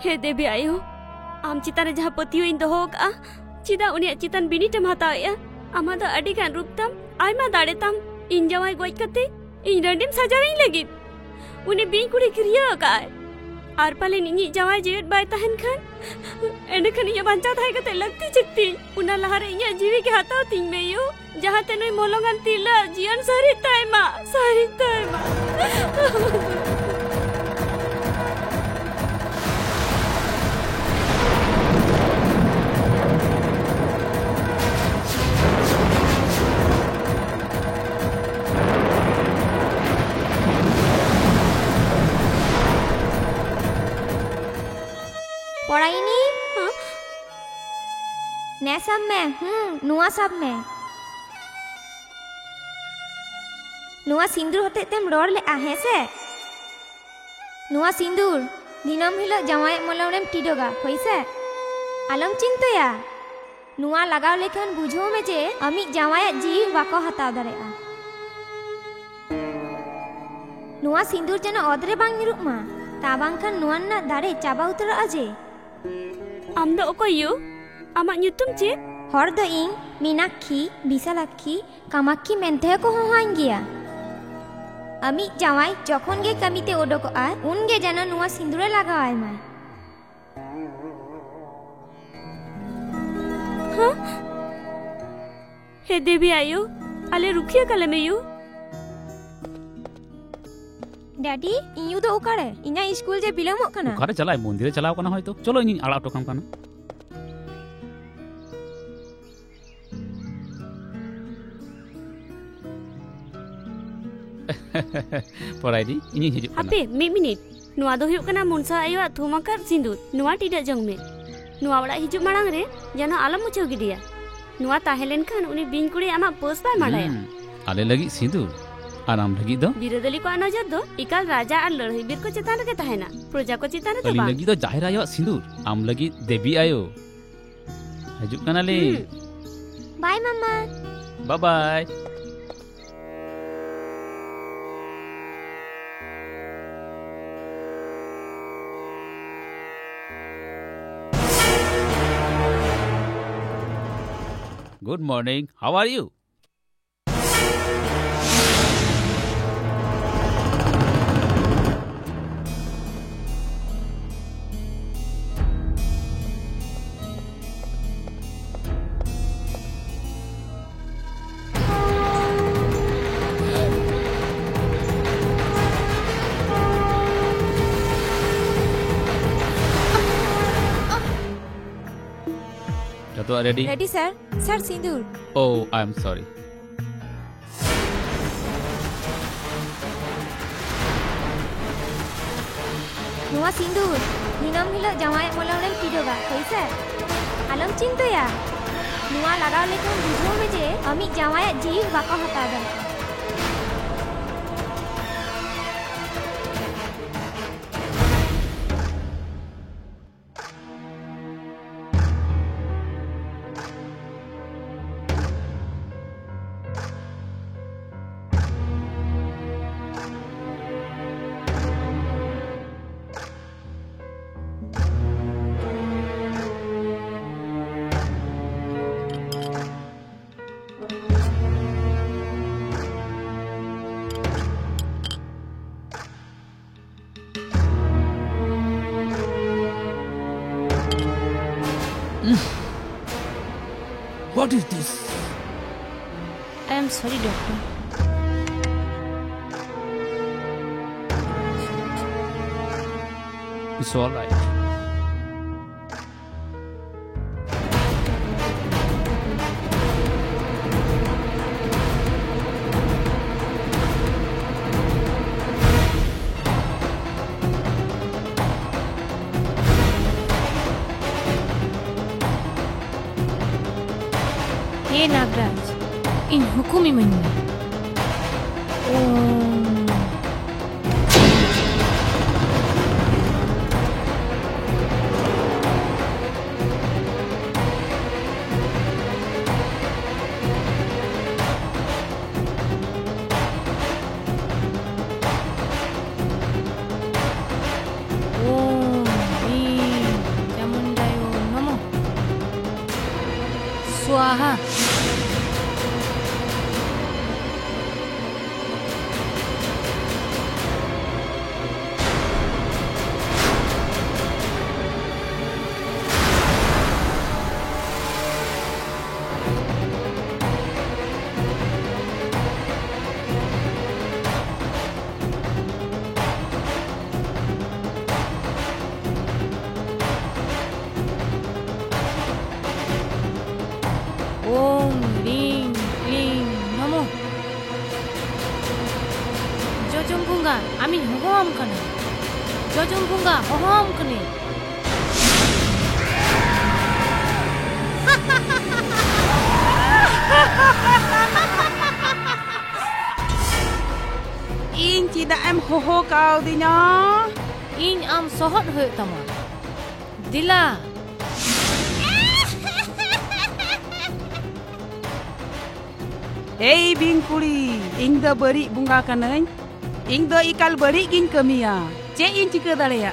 हे देवी आयो आम चितान जहाँ पतियो इन दोहो का चिदा उनिया चितान बिनिटेम हताया आमा दा अडी गान रूपताम आयमा दाड़े ताम इन जवाई गोज कते इन रंडीम सजावे लगी उन्हें बिन कुड़ी क्रिया का आर पाले निनी जवाई जेट बाय तहन खान एंड खन ये बंचा थाई कते लगती चिकती उना लहारे इया जीवी के हाथाव तिंग में यो जहाँ तेनोय मोलोंगान तिला जियन सारी ताइमा पढ़ाई नहीं ने सब में नुआ सब में नुआ सिंदूर होते तेम रोड ले आहे से नुआ सिंदूर दिनम हिलो जमाय मलौरेम टिडोगा होइसे आलम चिंतया नुआ लगाव लेखन बुझो में जे अमिक जमाय जीव बाको हताव दारेआ नुआ सिंदूर जन ओदरे बांग निरुक मा ता बांगखान नुआ ना दारे चाबा उतरा अजे आम दो ओकोयो आमा ᱧᱩᱛᱩᱢ ᱪᱮᱫ हर दो इंग मीनाक्षी विशालाक्षी कामाक्षी मेंथे को होहान गया अमी जावाई जखन गे कमीते ओडोको आ उन गे जना नुआ सिंदूरे लगावाय मा हाँ हे देवी आयो आले रुखिया कले में यू डैडी इयू दो उकारे इना स्कूल जे बिलमो कना उकारे चलाय मंदिरे चलाव कना होयतो चलो इन आड़ा टोकम कना पढ़ाई दी इनी हिजुक कना हापे मी मिनिट नुआ दो हुयुक कना मुनसा आयो थुमाकर सिंदूर नुआ टिडा जंग में नुआ वड़ा हिजुक मांग रे जानो आलम मुचो गिडिया नुआ ताहेलेन खान उनी बिन कुड़ी आमा पोस बाय माडाया आले लगी सिंदूर आराम लगी दो बिरोदली को नजर दो इकाल राजा और लड़ाई बीर को चेतान रे तहेना प्रजा को चेतान रे अली लगी दो जाहिर आयो सिंदूर आम लगी देवी आयो हिजुक कना ले bye mamma bye bye Good morning. How are you? तो ready? Ready sir. Sir Sindoor. Oh, I am sorry. नुआ सिंदूर दिनम हिलो जमाय मलौरेम टिडोगा होइसे आलम चिंतया नुआ लगाव लेखन बुझो में जे अमिक जमाय जीव बाको हता दे What is this? I am sorry, doctor. It's all right. हे नागराज इन हुकुमी मनी आहा ओम रीं क्लीं नमो जोजों बुंगा आमी होहम कना जोजों बुंगा होहम कने इन चिदा एम होहो काउ दिना इन आम सोहत होय तमा दिला Hey bing kuri, ing do beri bunga kanai, ing do ikal beri gin kamiya, ce in cika dalaya.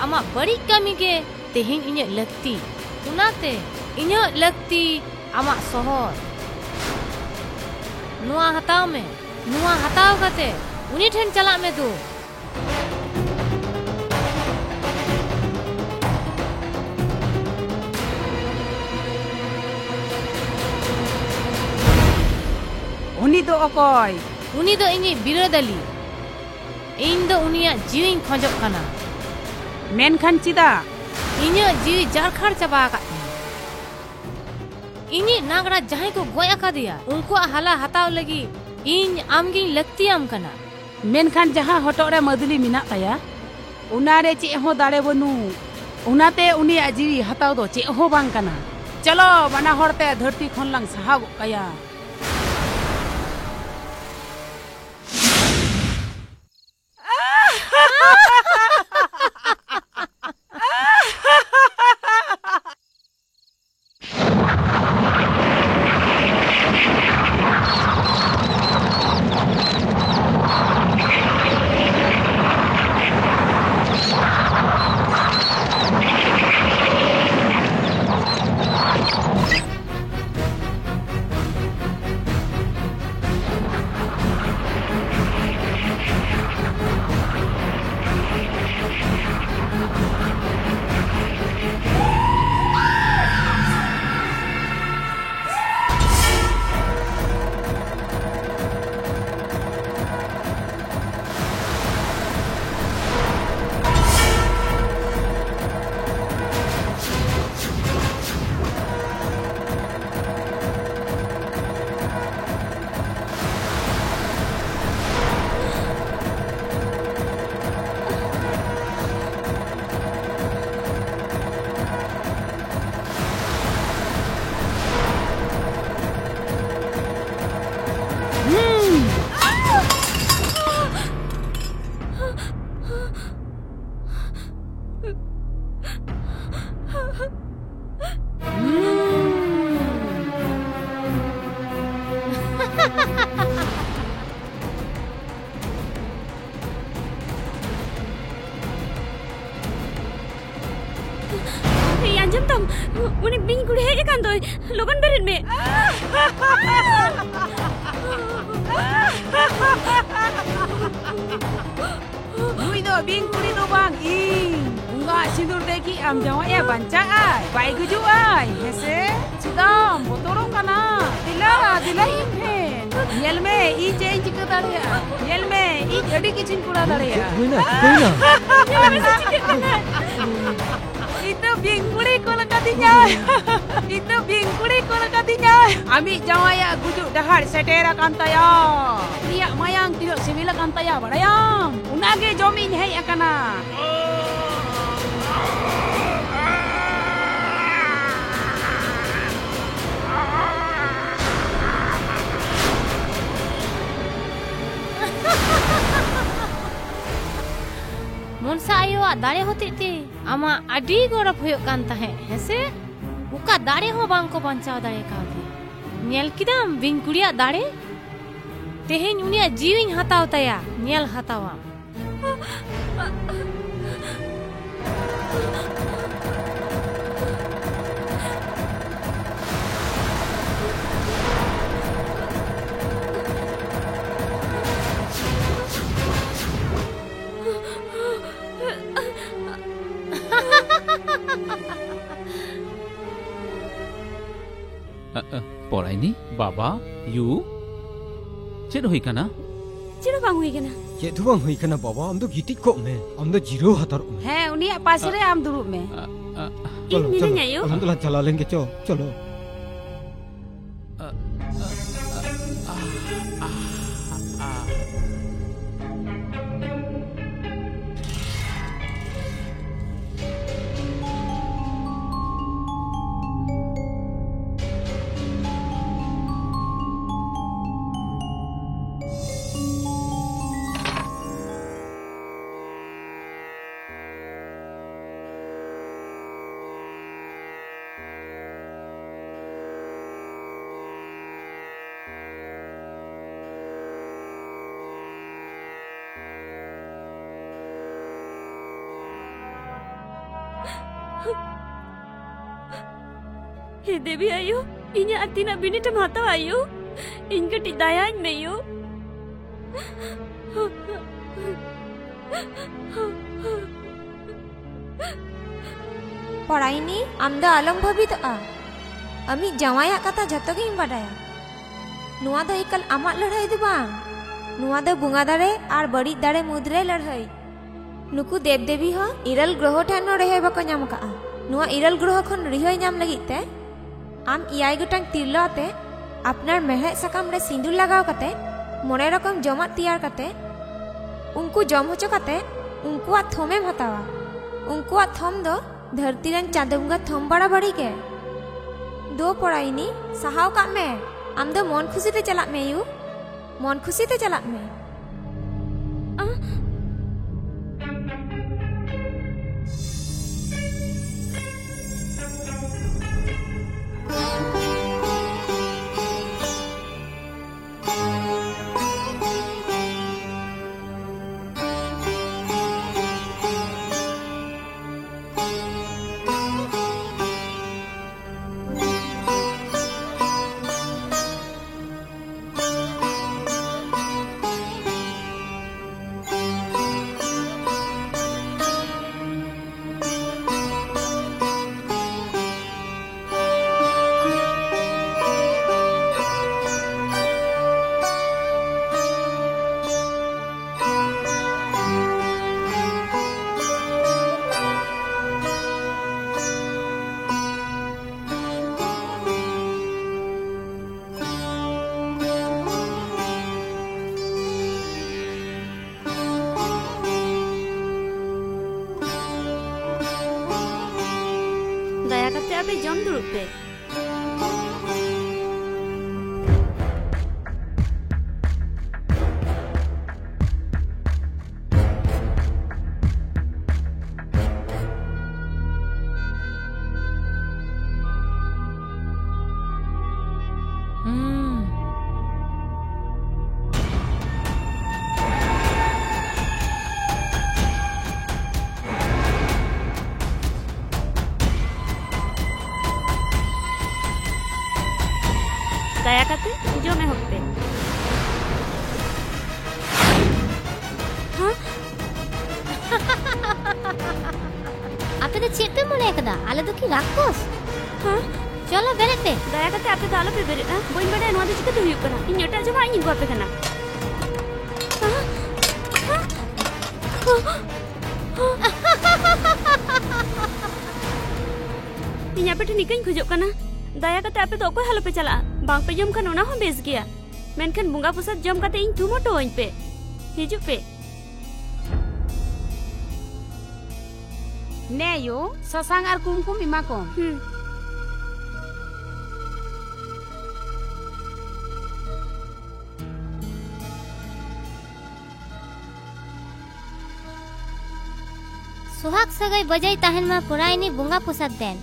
आमा बड़ी कमी के तेहिन इन्य लगती उनाते इन्य लगती आमा सोहर नुआ हताव कते उनी ठेन चला में दो Uni do okoy, उनी दो इन्ही बिरोदली इन दो उनिया जीवी खोजक कना menkan cida, इन्य जीवी जारखार चबा का इन्ही नागरा जहां को गोया का दिया उनको हाला हताव लगी इन आमगी लगती आम कना menkan jaha hotok re maduli mina kaya, unare ce ho dare bonu, unate uni ajiwi hataw do ce ho bang kana. Chalo bana horte dharti khon lang sahag kaya. Anjum तम उन्हें बिन गुड़े है एक अंदर लोगन बेरन में Nui do bing kuri do bang ing, bunga sindur deki am jawa ya banca ay, bai guju ay, hese, cidam, botorong kana, dila impen, yelme i change cika dare, yelme i jadi kicin kula dare. Itu bingkuri kola katinya. Itu bingkuri kola katinya. Ami jawaya gujuk dahar setera kantaya. Dia mayang tidak semila kantaya barayam. Unage jomin hei akana. मुनसा आयो दाड़े होते थे आमा अडी गौरव होयो कान ताहे हेसे उका दाड़े हो बांग को बंचाव दाड़े कावदी नेल किदाम बिन कुड़िया दाड़े तेहेन उनिया जीविन हताव तया nail हतावा Poraini, Baba, you? Chet hui kana? Ciro bang hui kana? Chet tu bang hui kana Baba, am do gitik kok me, am do jiro hatar me. He, unia pasire am duruk me. In minanya yo. Alhamdulillah चला लेंगे चलो. He Devi ayu, inya atina bini tem hata ayu, inga ti dayain me yu. Poraini, amda alam bhabit a. Ami jawaya kata jhato ge badaya. Nuwa do ikal amak ladhai du bang. Nuwa do bunga dare ar badi dare mudre ladhai. Nuku dev devi ho iral groho than no rehe bako nyam ka a. Nuwa iral groho khon rihoi nyam lagit te am iyai gotang tirlo ate apnar mehe sakam re sindur lagaw kate mone rokom jomat tiyar kate unku jom hocho kate unkuat thomem hatawa. Unkuat thom do dharti ren chadunga thom bada badi ge. Do Poraini sahaw kak me. Am do mon khusi te chalak me yu. Mon khusi te chalak me. Daya kate ape jom duruk pe. Daya kate jome hok pe. Huh? Ape de chet pe mone ekada ala do ki rakkos. Huh? Chalo bere pe. Daya kate ape dalo pe bere na. Boin bada nwa de chika tu huyuk kana. In yota jama in go ape kana. Inya pe nikanh khujok kana. Daya kate ape do koy halo pe chala. Bang pe jom kan ona hon bes gaya. Menkan bunga pusat jom kate in thumo to oin pe. Hijuk pe. Ne yo, sasang ar kumkum imakom. Suhag sagai bajai tahen ma Poraini bunga pusat den.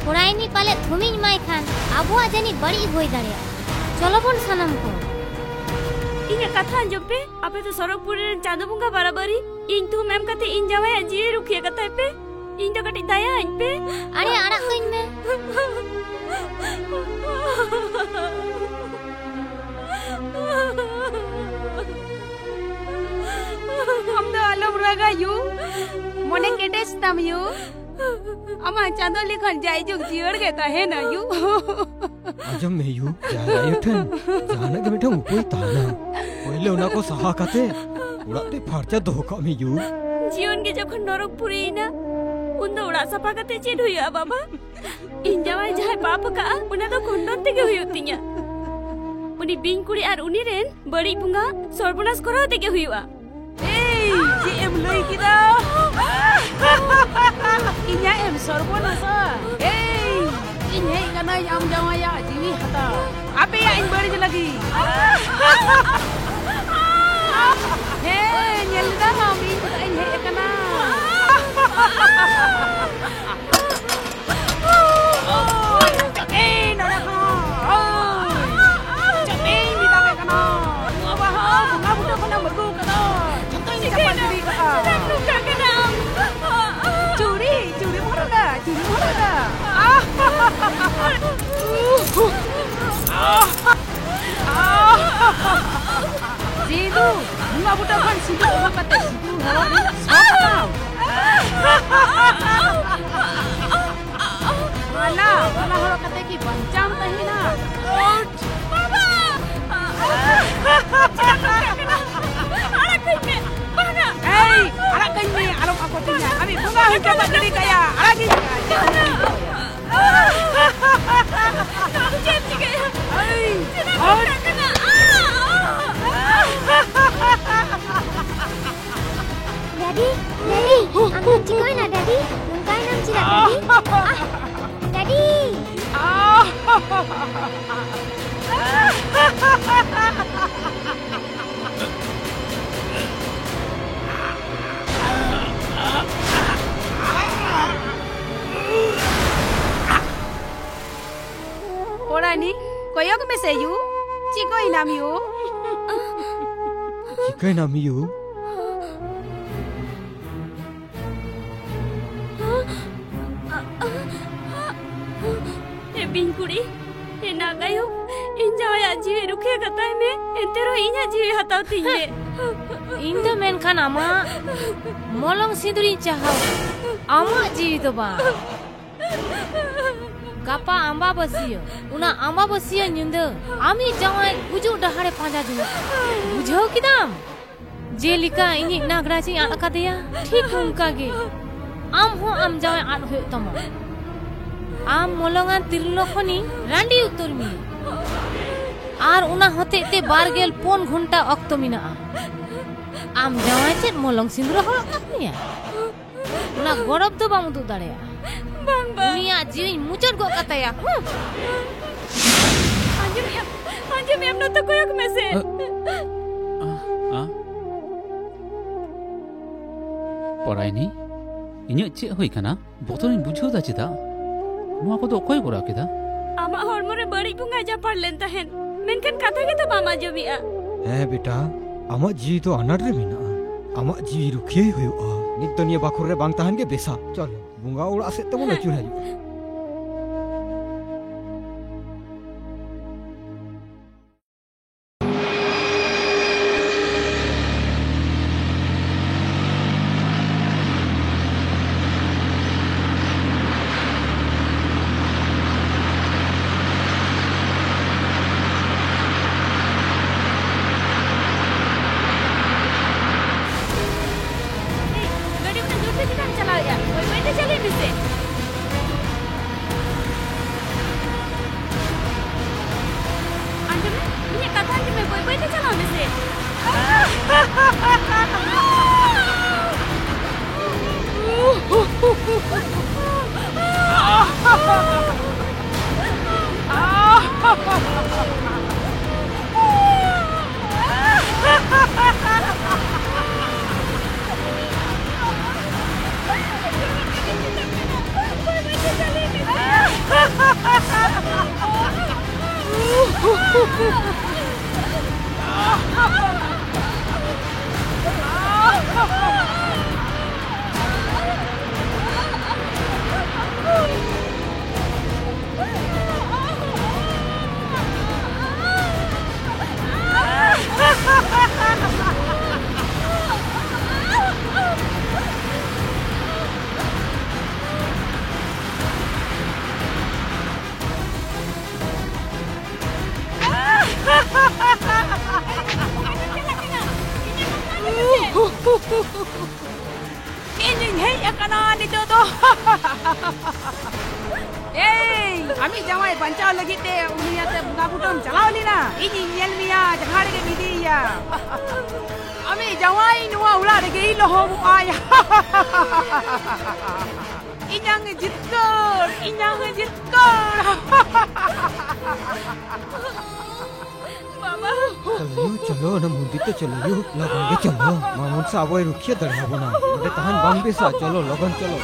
Poraini pale thumin mai khan abuwa jani bari hoi dareya. Cholo bon sanam ko. Inya katha anjom pe ape to Sorokpur ren chando bunga barabari in thu mem kate in jawai aji rukhiya kata pe in do kati daya ain pe Are arak koin me. laga yu. Mone kedes tam yu. Ama chando likhan jai jug jior ke tahena yu. आजम में you जाना ये ठन जाना के बेटा ऊपर ताना पहले उना को सहा काते उड़ाते फारचा धोखा में यू जीवन के जखन नरक पुरी ना उन उड़ा सफा कते चेड हुआ बाबा इन जवाई जहां पाप का उना तो खंडन तेगे हुयतिया उनी बिन कुड़ी आर उनी रेन बड़ी बुंगा सर्वनाश करो तेगे हुआ Hey, si em lui kita. Inya em sorbonas. Hey, inya ikana am jawaya jiwi hata. Apa ya in beri lagi? Hey, nyelda kami kita in hey ikana. Hey, nara ka. Cepat kita ikana. Apa ha? Bunga buta kena bergu kana. Curi, curi mana dah? Curi mana dah? Situ, bunga buta kan situ orang kata situ orang siapa? Mana orang kata ki bancam tahi na. Baba, hey, anak kami, alam aku punya. Abi bunga hingga tak jadi kaya. Lagi. Jangan juga ya. Hey, Daddy, Daddy, angkat cikoi na Daddy. Nungkai nam sila Daddy. Daddy. Orang ni, koyok mese you, cikoi nam you. Chicken नाम U A बिन कुड़ी ए नागायो इन जवाई जीवे रुखे कताय में एतेरो इना जीवे हताव तिंगे इन दो मेनखान आमा मोलंग सिंदुरी चाहाव आमा जीवी तो बा गापा आंबा बसियो उना आंबा बसियो निंदो आमी जवाई गुजु डहारे पांजा जुना बुझो किदाम जेलिका इनी नागरा ची आका दिया ठीक उनका गे आम हो आम जवाई आट हो तमा आम मोलंगान तिरलोखनी रांडी उतर मी आर उना होते ते बारगेल पोन घंटा अक्तो मिना आम जवाई चेत मोलंग सिंदुर हो कापनिया उना गरब दो बाम दु दाड़ेया bang bang दुनिया जीवी मुचर गो कतया anjir em no to koyok mese पराई नहीं इन्हें चे हुई कना बोतल इन बुझो दा चिता नुआ को तो कोई गोरा केदा ama hormo re bari bunga ja par len tahen menkan katha ke to mama jobia है बेटा आमा जी तो अनाट रे मिना आमा जी रुखिए हुआ नित दुनिया बाखुर रे बांग ताहन के बेसा चलो बुंगा उड़ा से तमो नचुर है Inyong hei akana nito to. Hey, kami jawai bancau lagi te unia te bunga kutom jalao lina. Inyong nyel mia jangan lagi midi ya. Kami jawai nuwa ula lagi lohom ayah. Inyang jitkor. चलो ना मंदिर तो चलो you लगन के चलो मामून साहब वो रुकिए दरहा बना उधर तहन बम बेसा चलो लगन चलो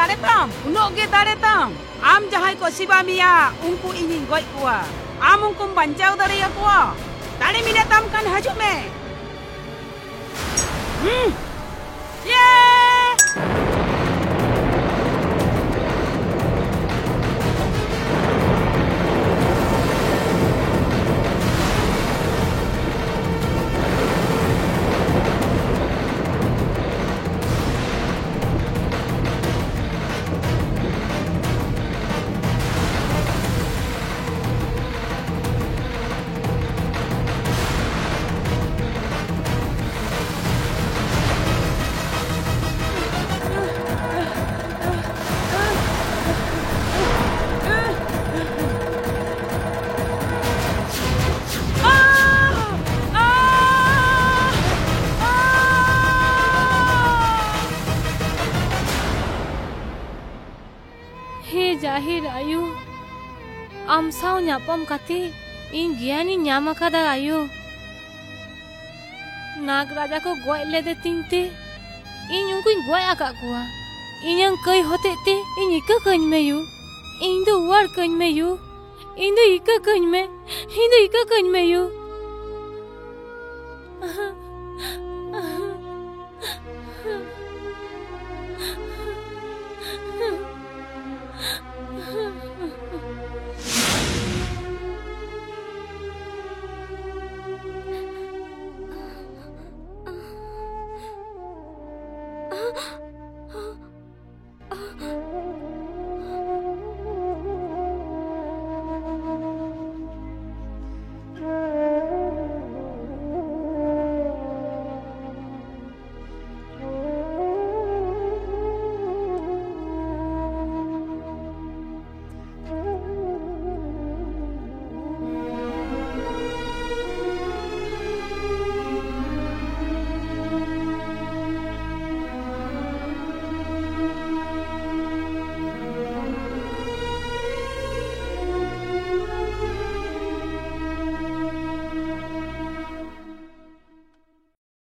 दाड़े ताम उनोग गे दाड़े ताम आम जहां को सिबा मिया उनको इनिन गoj कुआ आम उनको बंचाव दाड़े कुआ दाड़े मिले ताम कान हजू में ये जाहिर आयु आम साव ᱧᱟᱯᱟᱢ ᱠᱟᱛᱮ ᱤᱧ ᱜᱮᱭᱟᱱᱤᱧ ᱧᱟᱢ ᱟᱠᱟᱫᱟ आयु नाग राजा को गoj लेदे तिंते ᱤᱧ उनकुᱧ गoj आका कुआ इᱧᱟᱝ ᱠᱟᱹᱭ ᱦᱚᱛᱮᱛᱮ ᱤᱧ ᱤᱠᱟᱹ ᱠᱟᱹᱧ ᱢᱮ ᱭᱩ ᱤᱧ ᱫᱚ ᱣᱟᱲ ᱠᱟᱹᱧ ᱢᱮ ᱭᱩ ᱤᱧ ᱫᱚ ᱤᱠᱟᱹ ᱠᱟᱹᱧ ᱢᱮ ᱤᱧ ᱫᱚ ᱤᱠᱟᱹ ᱠᱟᱹᱧ ᱢᱮ ᱭᱩ